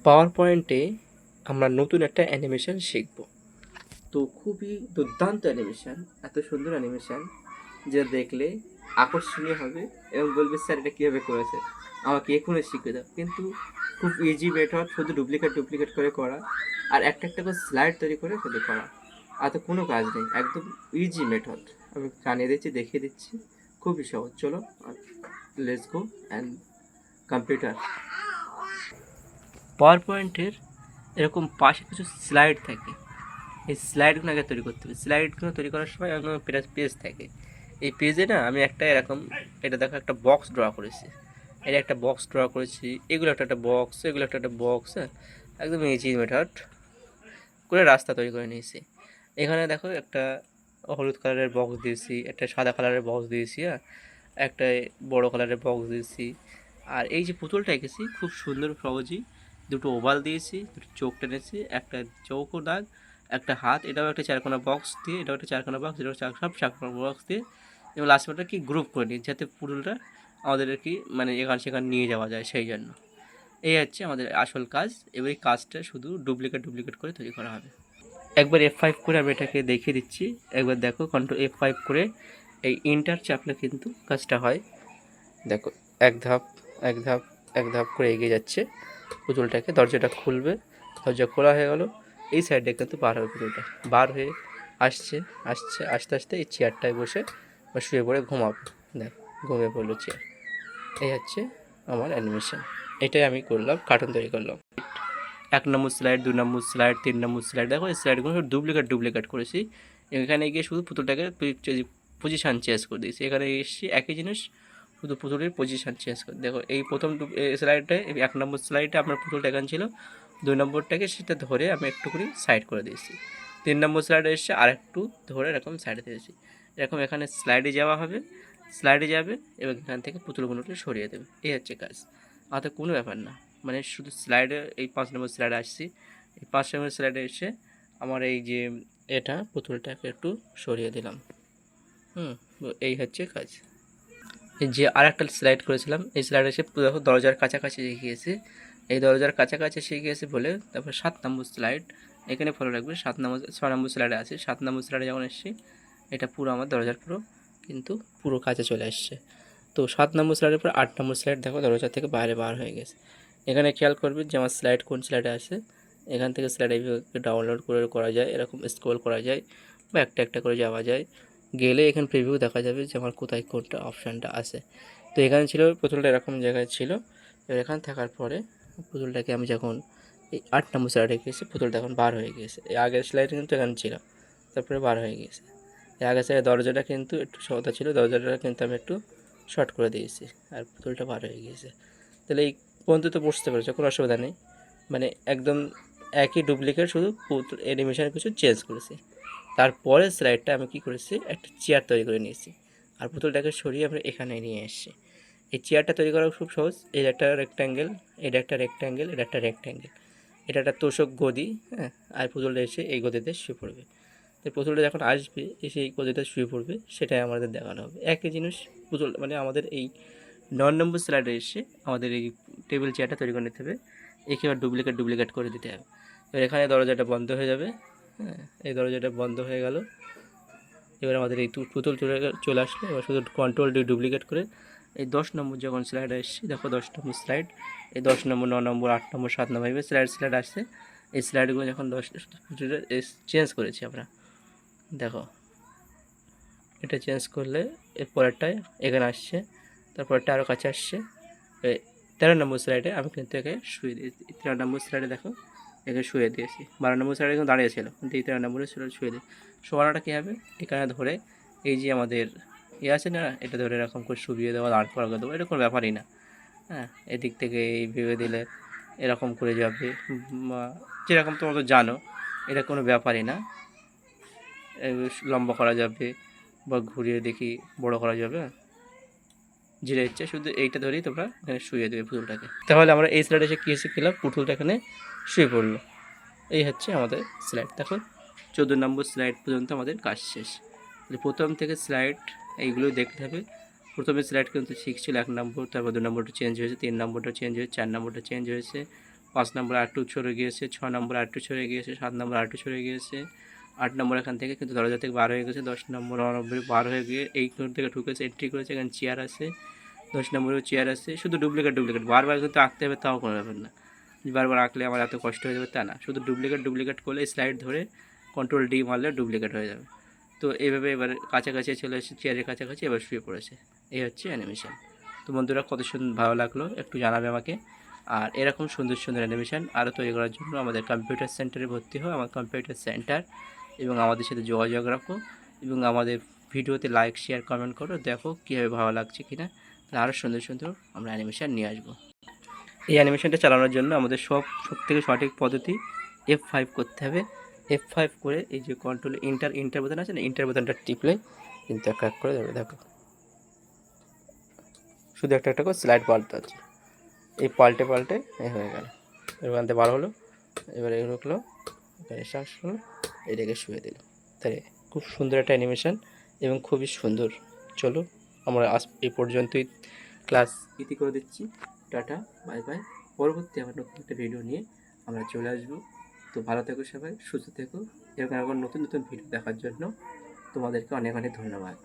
পাওয়ার পয়েন্টে আমরা নতুন একটা অ্যানিমেশন শিখব। তো খুবই দুর্দান্ত অ্যানিমেশন, এত সুন্দর অ্যানিমেশন যে দেখলে আকর্ষণীয় হবে এবং বলবে স্যার এটা কীভাবে করেছে, আমাকে এখনই শিখিয়ে দাও। কিন্তু খুব ইজি মেথড, শুধু ডুপ্লিকেট ডুপ্লিকেট করে করা আর একটা একটা করে স্লাইড তৈরি করে শুধু করা, আর তো কোনো কাজ নেই, একদম ইজি মেথড। আমি জানিয়ে দিচ্ছি, দেখিয়ে দিচ্ছি, খুবই সহজ। চলো লেটস গো অ্যান্ড কম্পিউটার। পাওয়ার পয়েন্টের এরকম পাশে কিছু স্লাইড থাকে, এই স্লাইডগুলো আগে তৈরি করতে হবে। স্লাইডগুলো তৈরি করার সময় এরকম পেজ থাকে, এই পেজে না আমি একটা এরকম, এটা দেখো একটা বক্স ড্র করেছি, এটা একটা বক্স ড্র করেছি, এগুলো একটা বক্স, এগুলো একটা বক্স, হ্যাঁ একদম ইজি মেথড করে রাস্তা তৈরি করে নিয়েছি। এখানে দেখো একটা হলুদ কালারের বক্স দিয়েছি, একটা সাদা কালারের বক্স দিয়েছি, হ্যাঁ একটা বড় কালারের বক্স দিয়েছি। আর এই যে পুতুলটা এঁকেছি খুব সুন্দর সহজেই, দুটো ওভাল দিয়েছি, দুটো চোখ টেনেছি, একটা চৌকো দাগ, একটা হাত, এটাও একটা চারকোনা বক্স দিয়ে, এটাও একটা চারকোনা বক্স, এটাও সব চারকোনা বক্স দিয়ে, এবং লাস্ট পার্টটা কি গ্রুপ করে নিই যাতে পুতুলটা আমাদের কি মানে এখান সেখানে নিয়ে যাওয়া যায়, সেই জন্য। এই হচ্ছে আমাদের আসল কাজ। এবার এই কাজটা শুধু ডুপ্লিকেট ডুপ্লিকেট করে তৈরি করা হবে। একবার F5 করে আমি এটাকে দেখিয়ে দিচ্ছি, একবার দেখো। কন্ট্রোল F5 করে এই ইন্টার চাপলে কিন্তু কাজটা হয়। দেখো এক ধাপ এক ধাপ এক ধাপ করে এগিয়ে যাচ্ছে পুতুলটাকে, দরজাটা খুলবে, দরজা খোলা হয়ে গেল, এই সাইডে কিন্তু বার হবে পুতুলটা, বার হয়ে আসছে আসছে আস্তে আস্তে এই চেয়ারটায় বসে বা শুয়ে পড়ে ঘুমাবে। দেখ ঘুমিয়ে পড়লো চেয়ার। এই হচ্ছে আমার অ্যানিমেশন, এটাই আমি করলাম, কার্টুন তৈরি করলাম। 1 নম্বর স্লাইড, 2 নম্বর স্লাইড, 3 নম্বর স্লাইড, দেখো এই স্লাইডগুলো সব ডুপ্লিকেট ডুপ্লিকেট করেছি। এখানে গিয়ে শুধু পুতুলটাকে পজিশান চেঞ্জ করে দিয়েছি, এখানে এসেছি একই জিনিস, শুধু পুতুলের পজিশান চেঞ্জ করে। দেখো এই প্রথম স্লাইডটায়, 1 নম্বর স্লাইডে আপনার পুতুলটা এখানে ছিল, 2 নম্বরটাকে সেটা ধরে আমি একটু করে সাইড করে দিয়েছি, 3 নম্বর স্লাইডে এসে আর একটু ধরে এরকম সাইডে দিয়েছি। এরকম এখানে স্লাইডে যাওয়া হবে, স্লাইডে যাবে এবং এখান থেকে পুতুলগুলোকে সরিয়ে দেবে, এই হচ্ছে কাজ। আর তো কোনো ব্যাপার না, মানে শুধু স্লাইডে এই 5 নম্বর স্লাইডে আসছি, এই 5 নম্বর স্লাইডে এসে আমার এই যে এটা পুতুলটাকে একটু সরিয়ে দিলাম। এই হচ্ছে কাজ। এই যে আর একটা স্লাইড করেছিলাম, এই স্লাইডে এসে দেখো দরজার কাছাকাছি গিয়েছে, এই দরজার কাছাকাছি এসে গিয়েছে বলে তারপর 7 নম্বর স্লাইড এখানে ফলো রাখবে। 7 নম্বর 6 নম্বর স্লাইডে আছে, 7 নম্বর স্লাইডে যখন এসছি এটা পুরো আমার দরজার পুরো কিন্তু পুরো কাছে চলে আসছে। তো 7 নম্বর স্লাইডের পর 8 নম্বর স্লাইড দেখো দরজা থেকে বাইরে বার হয়ে গেছে। এখানে খেয়াল করবে যে আমার স্লাইড কোন স্লাইডে আছে, এখান থেকে স্লাইড এইভাবে ডাউনলোড করে করা যায়, এরকম স্ক্রল করা যায় বা একটা একটা করে যাওয়া যায়। গেলে এখানে প্রিভিউ দেখা যাবে যে আমার কোথায় কোনটা অপশানটা আছে। তো এখানে ছিল পুতুলটা এরকম জায়গায় ছিল, এবার এখানে থাকার পরে পুতুলটাকে আমি যখন এই 8 নম্বর স্লাইডে গিয়েছি পুতুলটা এখন বার হয়ে গিয়েছে। এই আগের স্লাইডে কিন্তু এখানে ছিল, তারপরে বার হয়ে গিয়েছে। এই আগের সাইডে দরজাটা কিন্তু একটু সদা ছিল, দরজাটা কিন্তু আমি একটু শর্ট করে দিয়েছি আর পুতুলটা বার হয়ে গিয়েছে। তাহলে এই পর্যন্ত তো বুঝতে পেরেছো, কোনো অসুবিধা নেই। মানে একদম একই ডুপ্লিকেট, শুধু অ্যানিমেশন কিছু চেঞ্জ করেছি। তারপরে স্লাইডটা আমি কী করেছি, একটা চেয়ার তৈরি করে নিয়েছি আর পুতুলটাকে সরিয়ে আমরা এখানে নিয়ে এসেছি। এই চেয়ারটা তৈরি করা খুব সহজ। এটা একটা রেক্ট্যাঙ্গেল, এটা একটা রেক্ট্যাঙ্গেল, এটা একটা রেক্ট্যাঙ্গেল, এটা একটা তোষক গদি, হ্যাঁ, আর পুতুলটা এসে এই গদিতে শুয়ে পড়বে। তো পুতুলটা যখন আসবে এসে এই গদিটা শুয়ে পড়বে, সেটাই আমাদের দেখানো হবে। একই জিনিস পুতুল মানে আমাদের এই 9 নম্বর স্লাইডে এসে আমাদের এই টেবিল চেয়ারটা তৈরি করে নিতে হবে, একেবারে ডুপ্লিকেট ডুপ্লিকেট করে দিতে হবে। এবার এখানে দরজাটা বন্ধ হয়ে যাবে, হ্যাঁ এই দরজাটা বন্ধ হয়ে গেল। এবার আমাদের এই পুতুল চলে আসলো। এবার শুধু কন্ট্রোল ডি ডুপ্লিকেট করে এই 10 নম্বর যখন স্লাইডে এসেছি, দেখো 10 নম্বর স্লাইড, এই 10 নম্বর, 9 নম্বর, 8 নম্বর, 7 নম্বর এইভাবে স্লাইড আসছে। এই স্লাইডগুলো যখন 10 চেঞ্জ করেছি আমরা, দেখো এটা চেঞ্জ করলে এর পরেরটায় এখানে আসছে, তারপরটা আরও কাছে আসছে। 13 নম্বর স্লাইডে আমি কিন্তু একে শুয়ে দিয়েছি। 13 নম্বর স্লাইডে দেখো একে শুয়ে দিয়েছি। 12 নম্বর স্লাইডে কিন্তু দাঁড়িয়েছিল, কিন্তু এই 13 নম্বরে শুয়ে দিই। শোয়ানোটা কী হবে, এখানে ধরে এই যে আমাদের আছে না, এটা ধরে এরকম করে শুবিয়ে দেওয়া, দাঁড় করা দেবো, এটা কোনো ব্যাপারই না। হ্যাঁ এদিক থেকে এই ভেবে দিলে এরকম করে যাবে, যেরকম তোমরা তো জানো, এটা কোনো ব্যাপারই না। লম্বা করা যাবে বা ঘুরিয়ে দেখি বড় করা যাবে, যেটা ইচ্ছে শুধু এইটা ধরেই তোমরা এখানে শুয়ে দেবে পুতুলটাকে। তাহলে আমরা এই স্লাইডে এসে কী এসে খেলাম, পুতুলটা এখানে শুয়ে পড়লো। এই হচ্ছে আমাদের স্লাইড। দেখো 14 নম্বর স্লাইড পর্যন্ত আমাদের কাজ শেষ। প্রথম থেকে স্লাইড এইগুলো দেখতে হবে। প্রথমে স্লাইড কিন্তু ঠিক ছিল 1 নম্বর, তারপর 2 নম্বরটা চেঞ্জ হয়েছে, 3 নম্বরটা চেঞ্জ হয়েছে, 4 নম্বরটা চেঞ্জ হয়েছে, 5 নম্বর আরেকটু সরে গিয়েছে, 6 নম্বর আরেকটু সরে গিয়েছে, 7 নম্বর আরেকটু সরে গিয়েছে, 8 নম্বর এখান থেকে কিন্তু দরজা থেকে বার হয়ে গেছে, 10 নম্বর অনবরত বার হয়ে গিয়ে এই কোণ থেকে ঢুকেছে, এন্ট্রি করেছে। এখানে চেয়ার আছে, 10 নম্বরেও চেয়ার আছে। শুধু ডুপ্লিকেট ডুপ্লিকেট, বারবার কিন্তু আঁকতে হবে তাও কোনো ব্যাপার না। বারবার আঁকলে আমার এত কষ্ট হয়ে যাবে তা না, শুধু ডুপ্লিকেট ডুপ্লিকেট করলে স্লাইড ধরে কন্ট্রোল ডি মারলে ডুপ্লিকেট হয়ে যাবে। তো এইভাবে এবার কাছাকাছি চলে এসেছে, চেয়ারের কাছাকাছি, এবার শুয়ে পড়েছে। এই হচ্ছে অ্যানিমেশন। তো বন্ধুরা কত সুন্দর ভালো লাগলো একটু জানাবে আমাকে। আর এরকম সুন্দর সুন্দর অ্যানিমেশন আরও তৈরি করার জন্য আমাদের কম্পিউটার সেন্টারে ভর্তি হও, আমার কম্পিউটার সেন্টার, এবং আমাদের সাথে যোগাযোগ রাখো, এবং আমাদের ভিডিওতে লাইক শেয়ার কমেন্ট করো, দেখো কীভাবে ভালো লাগছে কিনা। তাহলে আরও সুন্দর সুন্দর আমরা অ্যানিমেশন নিয়ে আসবো। এই অ্যানিমেশনটা চালানোর জন্য আমাদের সবথেকে সঠিক পদ্ধতি F5 করতে হবে। F5 করে এই যে কন্ট্রোল ইন্টার বোতাম আছে না, ইন্টার বোতামটা টিপলে কিন্তু এক এক করে যাবে। দেখো শুধু একটা একটা করে স্লাইড পাল্টাচ্ছে, এই পাল্টে পাল্টে এ হয়ে গেল। এবার আনতে বার হলো, এবারে ঢুকলো, এখানে শ্বাস হলো, এটাকে শুয়ে দিল। তাই খুব সুন্দর একটা অ্যানিমেশন এবং খুবই সুন্দর। চলো আমরা আজ এই পর্যন্তই ক্লাস ইতি করে দিচ্ছি। Tata, bye bye. পরবর্তী আবার নতুন একটা ভিডিও নিয়ে আমরা চলে আসবো। তো ভালো থেকো সবাই, সুস্থ থেকো, এরকম আবার নতুন নতুন ভিডিও দেখার জন্য তোমাদেরকে অনেক অনেক ধন্যবাদ।